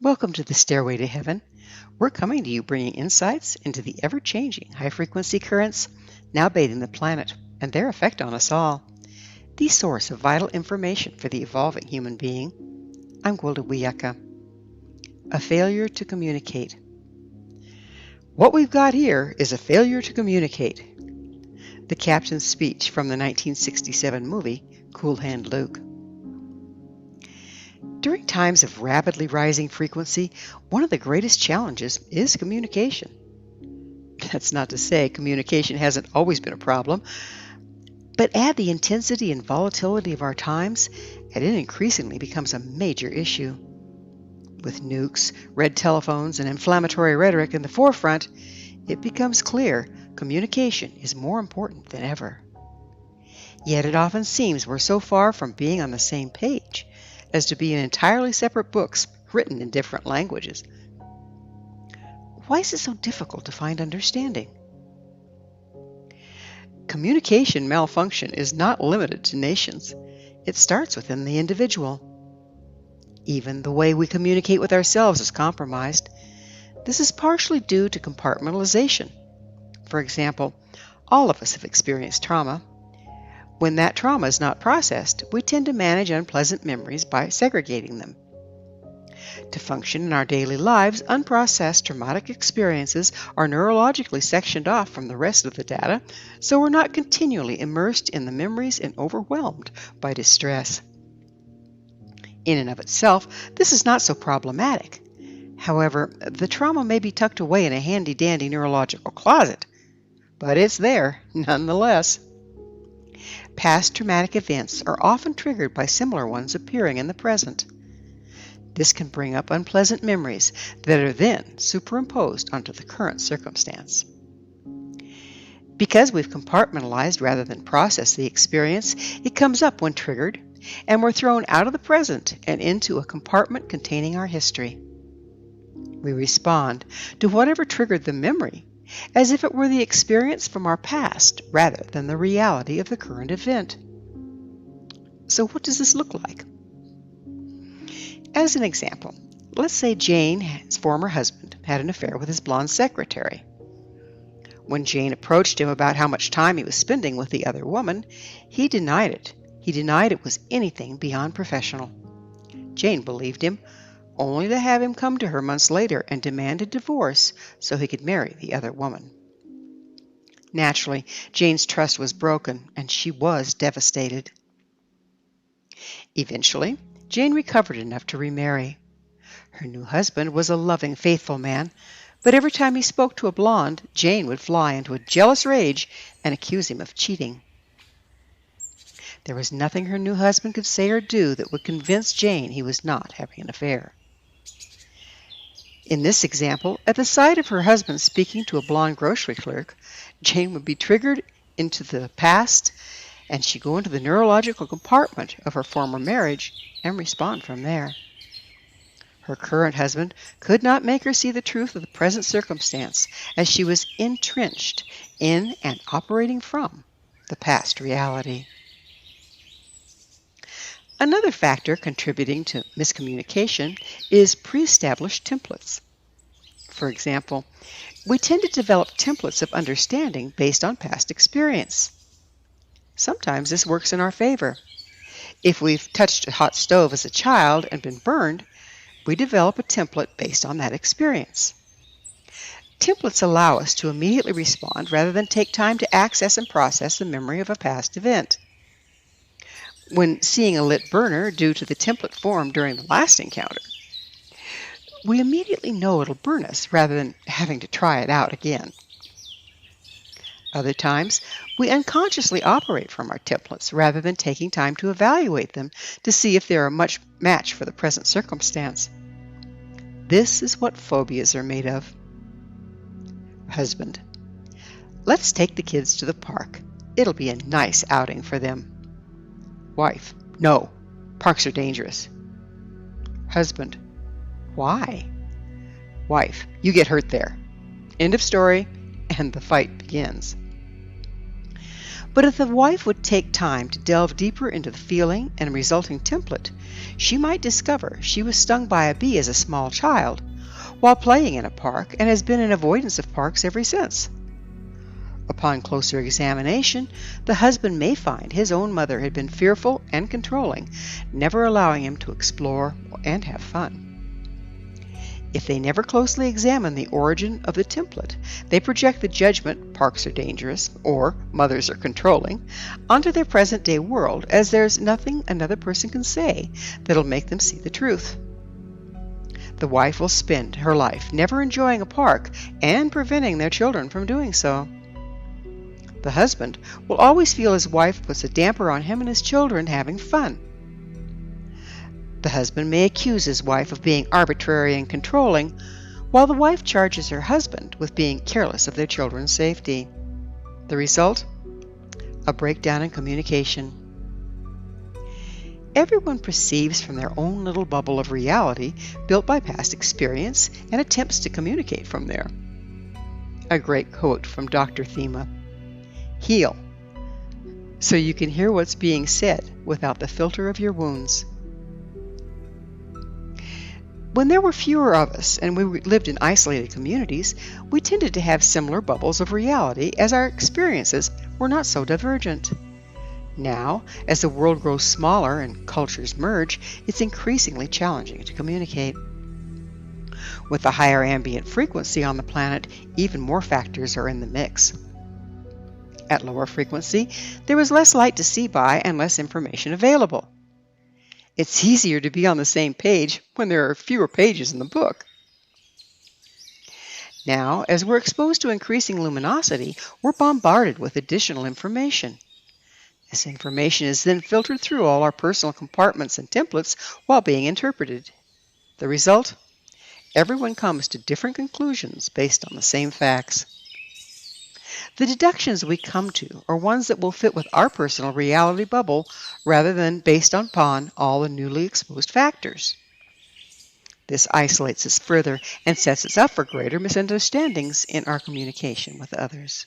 Welcome to the Stairway to Heaven. We're coming to you bringing insights into the ever-changing high-frequency currents now bathing the planet and their effect on us all. The source of vital information for the evolving human being. I'm Gwilda Wiyaka. A failure to communicate. What we've got here is a failure to communicate. The captain's speech from the 1967 movie Cool Hand Luke. During times of rapidly rising frequency, one of the greatest challenges is communication. That's not to say communication hasn't always been a problem, but add the intensity and volatility of our times, and it increasingly becomes a major issue. With nukes, red telephones, and inflammatory rhetoric in the forefront, it becomes clear communication is more important than ever. Yet it often seems we're so far from being on the same page as to be in entirely separate books written in different languages. Why is it so difficult to find understanding? Communication malfunction is not limited to nations. It starts within the individual. Even the way we communicate with ourselves is compromised. This is partially due to compartmentalization. For example, all of us have experienced trauma. When that trauma is not processed, we tend to manage unpleasant memories by segregating them. To function in our daily lives, unprocessed traumatic experiences are neurologically sectioned off from the rest of the data, so we're not continually immersed in the memories and overwhelmed by distress. In and of itself, this is not so problematic. However, the trauma may be tucked away in a handy-dandy neurological closet, but it's there nonetheless. Past traumatic events are often triggered by similar ones appearing in the present. This can bring up unpleasant memories that are then superimposed onto the current circumstance. Because we've compartmentalized rather than processed the experience, it comes up when triggered, and we're thrown out of the present and into a compartment containing our history. We respond to whatever triggered the memory as if it were the experience from our past rather than the reality of the current event. So what does this look like? As an example, let's say Jane's former husband had an affair with his blonde secretary. When Jane approached him about how much time he was spending with the other woman, he denied it. He denied it was anything beyond professional. Jane believed him, only to have him come to her months later and demand a divorce so he could marry the other woman. Naturally, Jane's trust was broken, and she was devastated. Eventually, Jane recovered enough to remarry. Her new husband was a loving, faithful man, but every time he spoke to a blonde, Jane would fly into a jealous rage and accuse him of cheating. There was nothing her new husband could say or do that would convince Jane he was not having an affair. In this example, at the sight of her husband speaking to a blonde grocery clerk, Jane would be triggered into the past, and she'd go into the neurological compartment of her former marriage and respond from there. Her current husband could not make her see the truth of the present circumstance, as she was entrenched in and operating from the past reality. Another factor contributing to miscommunication is pre-established templates. For example, we tend to develop templates of understanding based on past experience. Sometimes this works in our favor. If we've touched a hot stove as a child and been burned, we develop a template based on that experience. Templates allow us to immediately respond rather than take time to access and process the memory of a past event. When seeing a lit burner due to the template formed during the last encounter, we immediately know it'll burn us rather than having to try it out again. Other times, we unconsciously operate from our templates rather than taking time to evaluate them to see if they're a match for the present circumstance. This is what phobias are made of. Husband: let's take the kids to the park. It'll be a nice outing for them. Wife: no, parks are dangerous. Husband: why? Wife: you get hurt there. End of story, and the fight begins. But if the wife would take time to delve deeper into the feeling and resulting template, she might discover she was stung by a bee as a small child while playing in a park and has been in avoidance of parks ever since. Upon closer examination, the husband may find his own mother had been fearful and controlling, never allowing him to explore and have fun. If they never closely examine the origin of the template, they project the judgment, parks are dangerous, or mothers are controlling, onto their present-day world, as there's nothing another person can say that'll make them see the truth. The wife will spend her life never enjoying a park and preventing their children from doing so. The husband will always feel his wife puts a damper on him and his children having fun. The husband may accuse his wife of being arbitrary and controlling, while the wife charges her husband with being careless of their children's safety. The result? A breakdown in communication. Everyone perceives from their own little bubble of reality built by past experience and attempts to communicate from there. A great quote from Dr. Thema. Heal, so you can hear what's being said without the filter of your wounds. When there were fewer of us and we lived in isolated communities, we tended to have similar bubbles of reality as our experiences were not so divergent. Now, as the world grows smaller and cultures merge, it's increasingly challenging to communicate. With the higher ambient frequency on the planet, even more factors are in the mix. At lower frequency, there is less light to see by and less information available. It's easier to be on the same page when there are fewer pages in the book. Now, as we're exposed to increasing luminosity, we're bombarded with additional information. This information is then filtered through all our personal compartments and templates while being interpreted. The result? Everyone comes to different conclusions based on the same facts. The deductions we come to are ones that will fit with our personal reality bubble rather than based upon all the newly exposed factors. This isolates us further and sets us up for greater misunderstandings in our communication with others.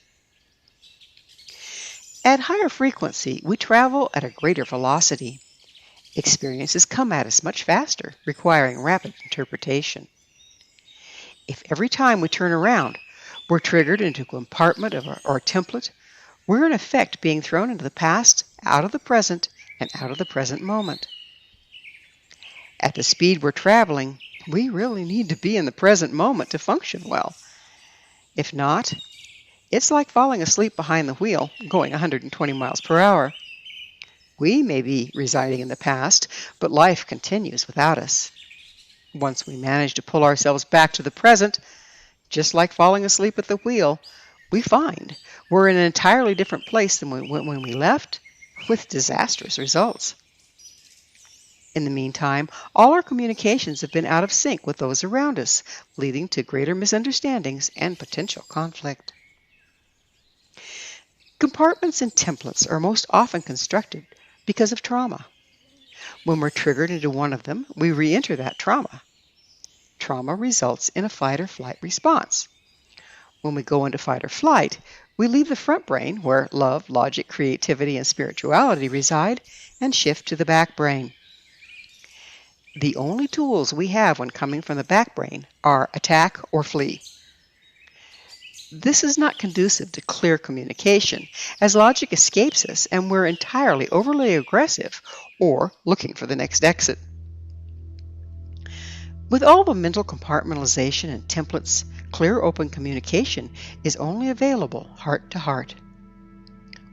At higher frequency, we travel at a greater velocity. Experiences come at us much faster, requiring rapid interpretation. If every time we turn around, we're triggered into a compartment or a template, we're in effect being thrown into the past, out of the present, and out of the present moment. At the speed we're traveling, we really need to be in the present moment to function well. If not, it's like falling asleep behind the wheel, going 120 miles per hour. We may be residing in the past, but life continues without us. Once we manage to pull ourselves back to the present, just like falling asleep at the wheel, we find we're in an entirely different place than when we left, with disastrous results. In the meantime, all our communications have been out of sync with those around us, leading to greater misunderstandings and potential conflict. Compartments and templates are most often constructed because of trauma. When we're triggered into one of them, we re-enter that trauma. Trauma results in a fight or flight response. When we go into fight or flight, we leave the front brain, where love, logic, creativity, and spirituality reside, and shift to the back brain. The only tools we have when coming from the back brain are attack or flee. This is not conducive to clear communication, as logic escapes us and we're entirely overly aggressive or looking for the next exit. With all the mental compartmentalization and templates, clear open communication is only available heart to heart.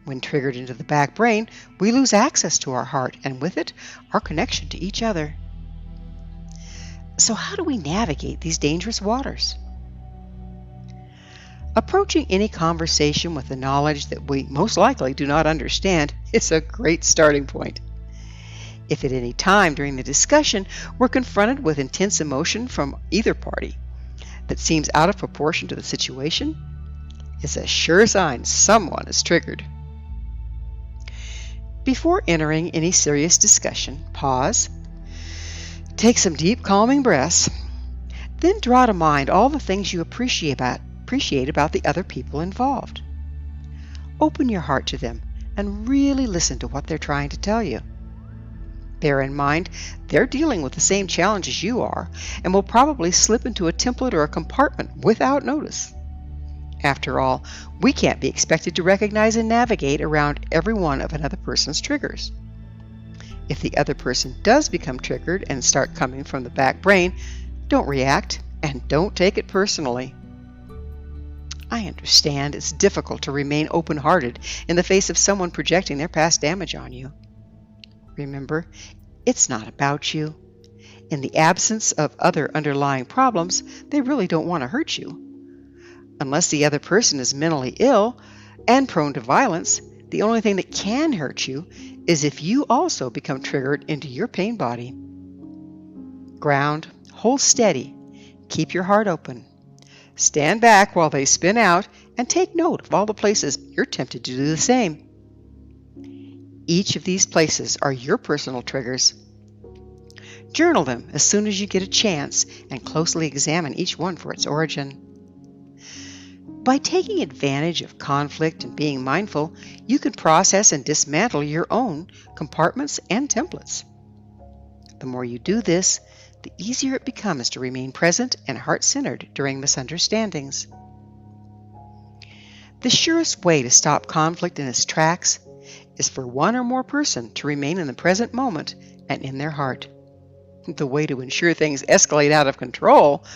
When triggered into the back brain, we lose access to our heart and with it, our connection to each other. So how do we navigate these dangerous waters? Approaching any conversation with the knowledge that we most likely do not understand is a great starting point. If at any time during the discussion we're confronted with intense emotion from either party that seems out of proportion to the situation, it's a sure sign someone is triggered. Before entering any serious discussion, pause, take some deep calming breaths, then draw to mind all the things you appreciate about the other people involved. Open your heart to them, and really listen to what they're trying to tell you. Bear in mind, they're dealing with the same challenge as you are and will probably slip into a template or a compartment without notice. After all, we can't be expected to recognize and navigate around every one of another person's triggers. If the other person does become triggered and start coming from the back brain, don't react and don't take it personally. I understand it's difficult to remain open-hearted in the face of someone projecting their past damage on you. Remember, it's not about you. In the absence of other underlying problems, they really don't want to hurt you. Unless the other person is mentally ill and prone to violence, the only thing that can hurt you is if you also become triggered into your pain body. Ground, hold steady, keep your heart open. Stand back while they spin out and take note of all the places you're tempted to do the same. Each of these places are your personal triggers. Journal them as soon as you get a chance and closely examine each one for its origin. By taking advantage of conflict and being mindful, you can process and dismantle your own compartments and templates. The more you do this, the easier it becomes to remain present and heart-centered during misunderstandings. The surest way to stop conflict in its tracks is for one or more person to remain in the present moment and in their heart. The way to ensure things escalate out of control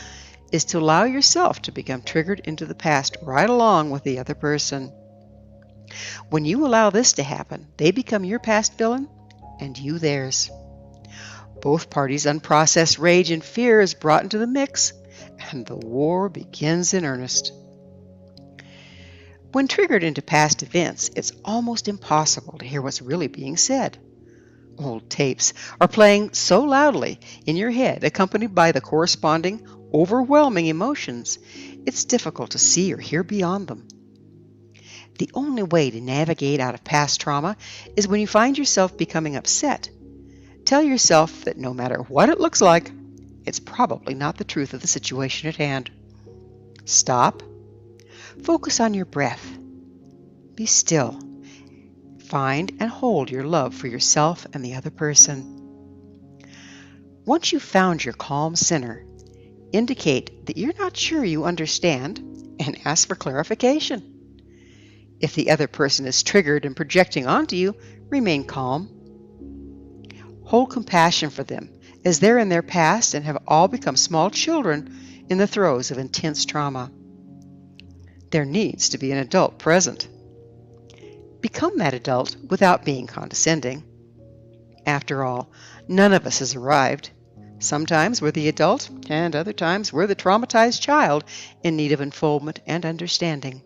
is to allow yourself to become triggered into the past right along with the other person. When you allow this to happen, they become your past villain and you theirs. Both parties' unprocessed rage and fear is brought into the mix, and the war begins in earnest. When triggered into past events, it's almost impossible to hear what's really being said. Old tapes are playing so loudly in your head, accompanied by the corresponding overwhelming emotions, it's difficult to see or hear beyond them. The only way to navigate out of past trauma is when you find yourself becoming upset. Tell yourself that no matter what it looks like, it's probably not the truth of the situation at hand. Stop. Focus on your breath. Be still. Find and hold your love for yourself and the other person. Once you've found your calm center, indicate that you're not sure you understand and ask for clarification. If the other person is triggered and projecting onto you, remain calm. Hold compassion for them as they're in their past and have all become small children in the throes of intense trauma. There needs to be an adult present. Become that adult without being condescending. After all, none of us has arrived. Sometimes we're the adult, and other times we're the traumatized child in need of unfoldment and understanding.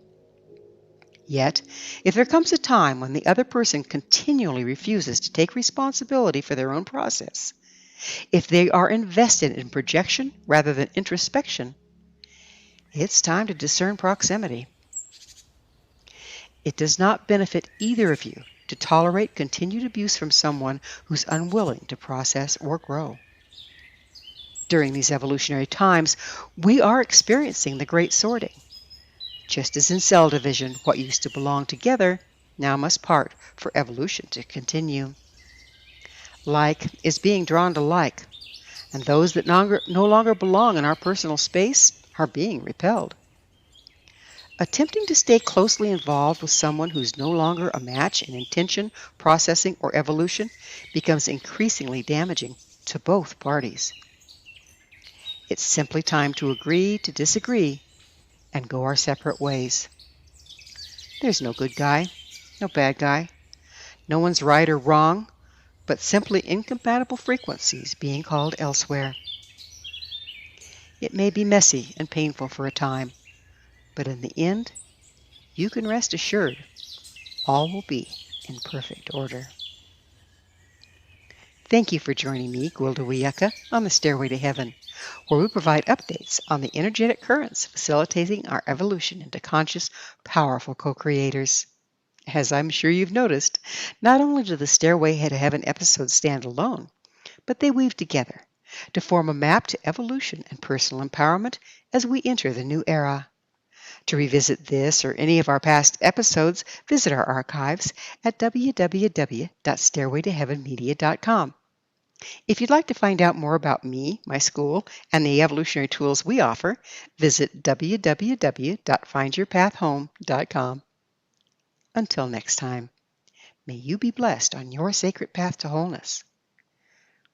Yet, if there comes a time when the other person continually refuses to take responsibility for their own process, if they are invested in projection rather than introspection, it's time to discern proximity. It does not benefit either of you to tolerate continued abuse from someone who's unwilling to process or grow. During these evolutionary times, we are experiencing the great sorting. Just as in cell division, what used to belong together now must part for evolution to continue. Like is being drawn to like, and those that no longer belong in our personal space are being repelled. Attempting to stay closely involved with someone who's no longer a match in intention, processing, or evolution becomes increasingly damaging to both parties. It's simply time to agree to disagree and go our separate ways. There's no good guy, no bad guy. No one's right or wrong, but simply incompatible frequencies being called elsewhere. It may be messy and painful for a time, but in the end, you can rest assured all will be in perfect order. Thank you for joining me, Gwilda Wiyaka, on the Stairway to Heaven, where we provide updates on the energetic currents facilitating our evolution into conscious, powerful co-creators. As I'm sure you've noticed, not only do the Stairway to Heaven episodes stand alone, but they weave together to form a map to evolution and personal empowerment as we enter the new era. To revisit this or any of our past episodes, visit our archives at www.stairwaytoheavenmedia.com. If you'd like to find out more about me, my school, and the evolutionary tools we offer, visit www.findyourpathhome.com. Until next time, may you be blessed on your sacred path to wholeness.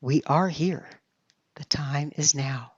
We are here. The time is now.